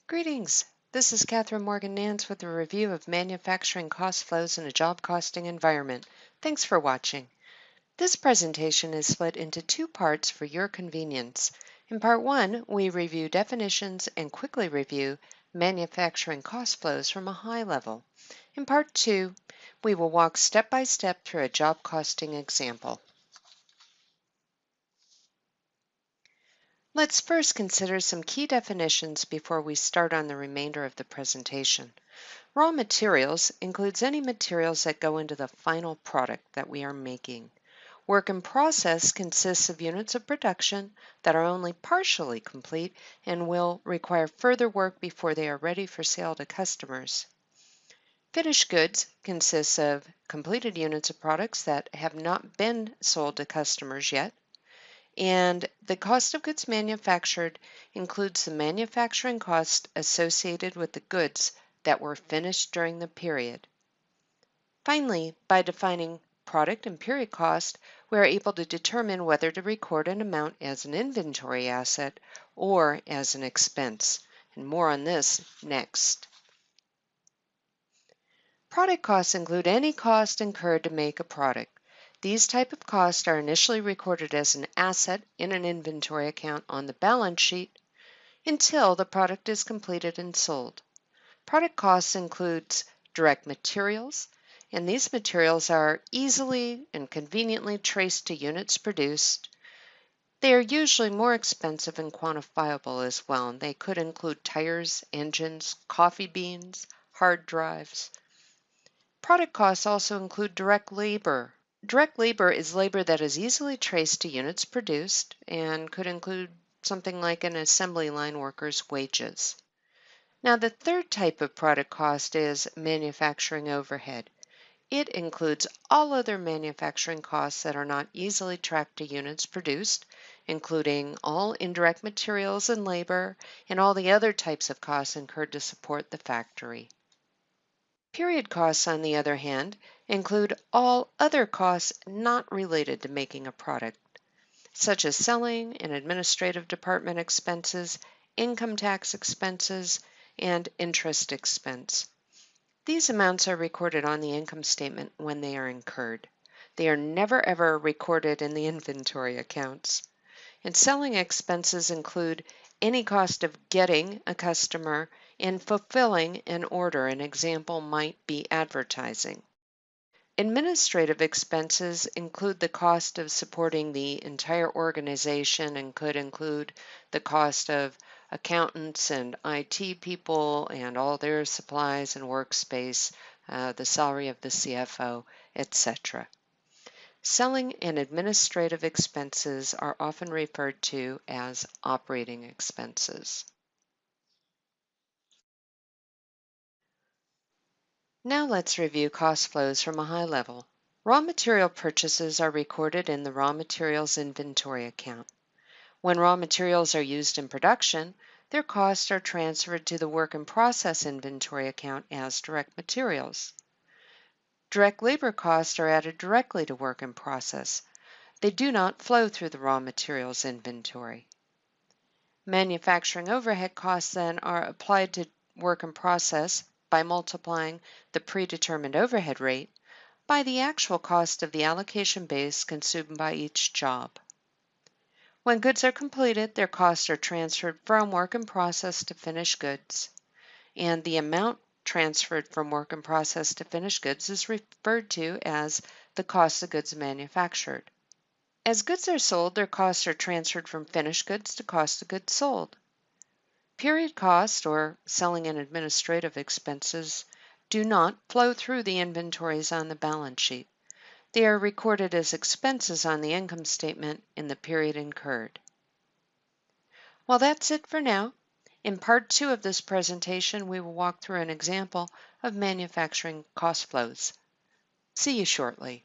Greetings. This is Catherine Morgan-Nance with a review of manufacturing cost flows in a job costing environment. Thanks for watching. This presentation is split into two parts for your convenience. In part one, we review definitions and quickly review manufacturing cost flows from a high level. In part two, we will walk step by step through a job costing example. Let's first consider some key definitions before we start on the remainder of the presentation. Raw materials includes any materials that go into the final product that we are making. Work in process consists of units of production that are only partially complete and will require further work before they are ready for sale to customers. Finished goods consists of completed units of products that have not been sold to customers yet. And the cost of goods manufactured includes the manufacturing cost associated with the goods that were finished during the period. Finally, by defining product and period cost, we are able to determine whether to record an amount as an inventory asset or as an expense. And more on this next. Product costs include any cost incurred to make a product. These type of costs are initially recorded as an asset in an inventory account on the balance sheet until the product is completed and sold. Product costs includes direct materials, and these materials are easily and conveniently traced to units produced. They are usually more expensive and quantifiable as well, and they could include tires, engines, coffee beans, hard drives. Product costs also include direct labor. Direct labor is labor that is easily traced to units produced and could include something like an assembly line worker's wages. Now, the third type of product cost is manufacturing overhead. It includes all other manufacturing costs that are not easily tracked to units produced, including all indirect materials and labor, and all the other types of costs incurred to support the factory. Period costs, on the other hand, include all other costs not related to making a product, such as selling and administrative department expenses, income tax expenses, and interest expense. These amounts are recorded on the income statement when they are incurred. They are never ever recorded in the inventory accounts. And selling expenses include any cost of getting a customer and fulfilling an order. An example might be advertising. Administrative expenses include the cost of supporting the entire organization and could include the cost of accountants and IT people and all their supplies and workspace, the salary of the CFO, etc. Selling and administrative expenses are often referred to as operating expenses. Now let's review cost flows from a high level. Raw material purchases are recorded in the raw materials inventory account. When raw materials are used in production, their costs are transferred to the work in process inventory account as direct materials. Direct labor costs are added directly to work in process. They do not flow through the raw materials inventory. Manufacturing overhead costs then are applied to work in process by multiplying the predetermined overhead rate by the actual cost of the allocation base consumed by each job. When goods are completed, their costs are transferred from work in process to finished goods, and the amount transferred from work in process to finished goods is referred to as the cost of goods manufactured. As goods are sold, their costs are transferred from finished goods to cost of goods sold. Period costs, or selling and administrative expenses, do not flow through the inventories on the balance sheet. They are recorded as expenses on the income statement in the period incurred. Well, that's it for now. In part two of this presentation, we will walk through an example of manufacturing cost flows. See you shortly.